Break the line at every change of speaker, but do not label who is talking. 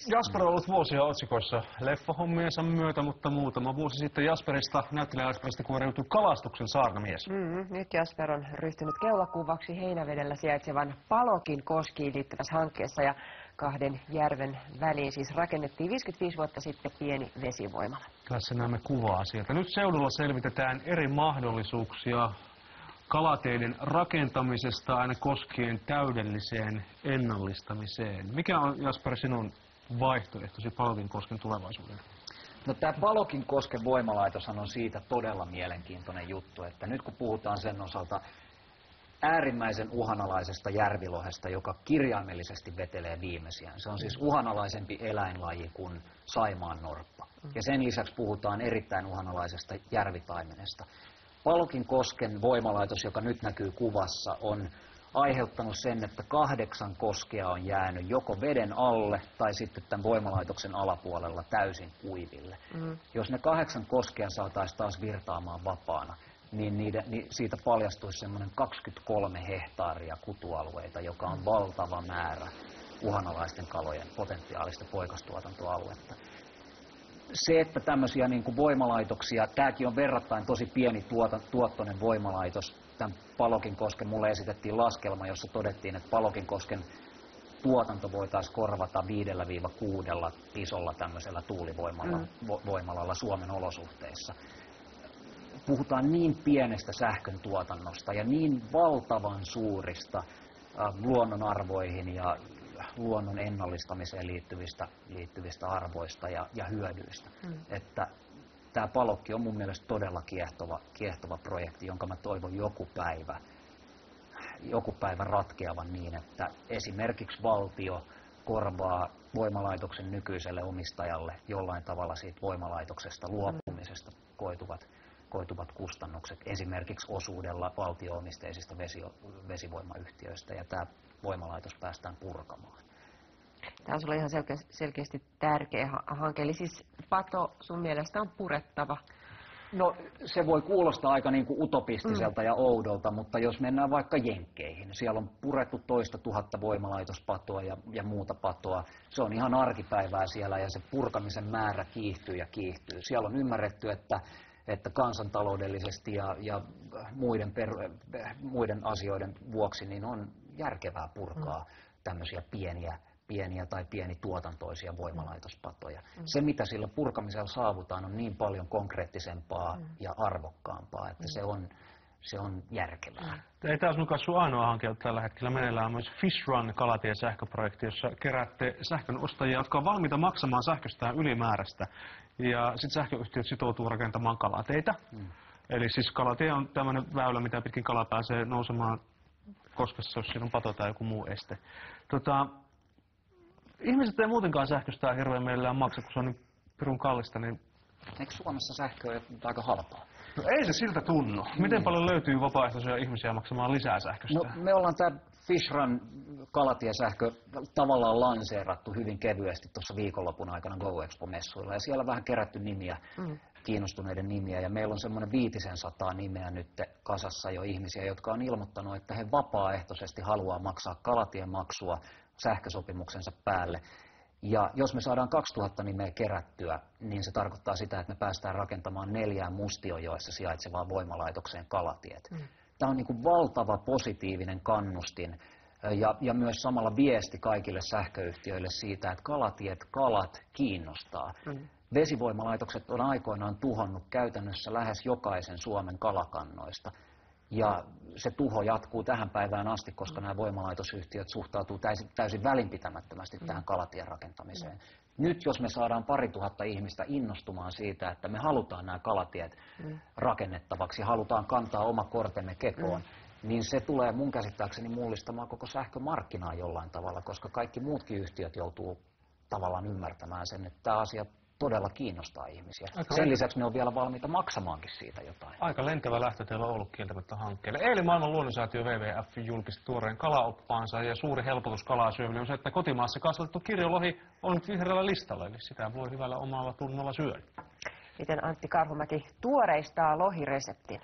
Jasper on ollut vuosia otsikoissa leffahommiensa myötä, mutta muutama vuosi sitten Jasperista, näyttelijä-Jasperista kuoriutui kalastuksen saarnamies.
Nyt Jasper on ryhtynyt keulakuvaksi Heinävedellä sijaitsevan Palokin koskiin liittyvässä hankkeessa ja kahden järven väliin siis rakennettiin 55 vuotta sitten pieni vesivoimala.
Tässä näemme kuvaa sieltä. Nyt seudulla selvitetään eri mahdollisuuksia kalateiden rakentamisesta aina koskien täydelliseen ennallistamiseen. Mikä on, Jasper, sinun vaihtoehtosi Palokinkosken tulevaisuuden?
No, tämä Palokinkosken voimalaitoshan on siitä todella mielenkiintoinen juttu, että nyt kun puhutaan sen osalta äärimmäisen uhanalaisesta järvilohesta, joka kirjaimellisesti vetelee viimeisiään. Se on siis uhanalaisempi eläinlaji kuin saimaannorppa. Ja sen lisäksi puhutaan erittäin uhanalaisesta järvitaimenesta. Palokinkosken voimalaitos, joka nyt näkyy kuvassa, on aiheuttanut sen, että 8 koskea on jäänyt joko veden alle tai sitten tämän voimalaitoksen alapuolella täysin kuiville. Jos ne 8 koskea saataisiin taas virtaamaan vapaana, niin siitä paljastuisi semmoinen 23 hehtaaria kutualueita, joka on valtava määrä uhanalaisten kalojen potentiaalista poikastuotantoaluetta. Se, että tämmöisiä niin kuin voimalaitoksia, tämäkin on verrattain tosi pieni tuottoinen voimalaitos. Tämän Palokinkosken mulle esitettiin laskelma, jossa todettiin, että Palokinkosken tuotanto voitaisiin korvata 5-6 isolla tämmöisellä tuulivoimalalla Suomen olosuhteissa. Puhutaan niin pienestä sähkön tuotannosta ja niin valtavan suurista luonnonarvoihin ja luonnon ennallistamiseen liittyvistä arvoista ja hyödyistä. Että tämä Palokki on mun mielestä todella kiehtova projekti, jonka mä toivon joku päivä ratkeavan niin, että esimerkiksi valtio korvaa voimalaitoksen nykyiselle omistajalle jollain tavalla siitä voimalaitoksesta luopumisesta koituvat kustannukset, esimerkiksi osuudella valtio-omisteisista vesivoimayhtiöistä, ja tämä voimalaitos päästään purkamaan.
Tämä on sulle ihan selkeästi tärkeä hanke, eli siis pato sun mielestä on purettava?
No, se voi kuulostaa aika niin kuin utopistiselta ja oudolta, mutta jos mennään vaikka Jenkkeihin, siellä on purettu 2 000 voimalaitospatoa ja muuta patoa. Se on ihan arkipäivää siellä ja se purkamisen määrä kiihtyy ja kiihtyy. Siellä on ymmärretty, että kansantaloudellisesti ja muiden asioiden vuoksi niin on järkevää purkaa tämmöisiä pieniä tai pienituotantoisia voimalaitospatoja. Se, mitä sillä purkamisella saavutaan, on niin paljon konkreettisempaa ja arvokkaampaa, että se on järkevää.
Ei tämä ole sun ainoa hanke tällä hetkellä. Meneillään on myös Fish Run -kalatiesähköprojekti, jossa keräätte sähkön ostajia, jotka on valmiita maksamaan sähköstään ylimääräistä. Ja sitten sähköyhtiöt sitoutuu rakentamaan kalateitä. Eli siis kalatie on tämmöinen väylä, mitä pitkin kala pääsee nousemaan koskessa, jos siinä on pato tai joku muu este. Ihmiset ei muutenkaan sähköstään hirveän meillään maksa, kun se on niin pirun kallista. Niin...
Eikö Suomessa sähkö ole aika halpaa?
No ei se siltä tunnu. Miten paljon löytyy vapaaehtoisia ihmisiä maksamaan lisää sähköstä?
No, me ollaan tämä Fish Run -kalatiesähkö tavallaan lanseerattu hyvin kevyesti tuossa viikonlopun aikana GoExpo-messuilla. Ja siellä on vähän kerätty kiinnostuneiden nimiä. Ja meillä on semmoinen 500 nimeä nyt kasassa jo ihmisiä, jotka on ilmoittanut, että he vapaaehtoisesti haluaa maksaa kalatiemaksua sähkösopimuksensa päälle. Ja jos me saadaan 2000 nimeä kerättyä, niin se tarkoittaa sitä, että me päästään rakentamaan 4 Mustionjoessa sijaitsevaan voimalaitokseen kalatiet. Tämä on niin kuin valtava positiivinen kannustin ja myös samalla viesti kaikille sähköyhtiöille siitä, että kalat kiinnostaa. Vesivoimalaitokset on aikoinaan tuhonnut käytännössä lähes jokaisen Suomen kalakannoista. Ja se tuho jatkuu tähän päivään asti, koska nämä voimalaitosyhtiöt suhtautuu täysin välinpitämättömästi tähän kalatien rakentamiseen. Nyt jos me saadaan 2000 ihmistä innostumaan siitä, että me halutaan nämä kalatiet rakennettavaksi, halutaan kantaa oma kortemme kekoon, niin se tulee mun käsittääkseni mullistamaan koko sähkömarkkinaa jollain tavalla, koska kaikki muutkin yhtiöt joutuu tavallaan ymmärtämään sen, että tämä asia todella kiinnostaa ihmisiä. Sen lisäksi ne on vielä valmiita maksamaankin siitä jotain.
Aika lentävä lähtö teillä on ollut kieltämättä hankkeelle. Eilen Maailman luonnonsäätiö WWF julkisti tuoreen kalaoppaansa ja suuri helpotus kalaa syöville on se, että kotimaassa kasvatettu kirjolohi on nyt vihreällä listalla, eli sitä voi hyvällä omalla tunnolla syödä.
Miten Antti Karhumäki tuoreistaa lohireseptin?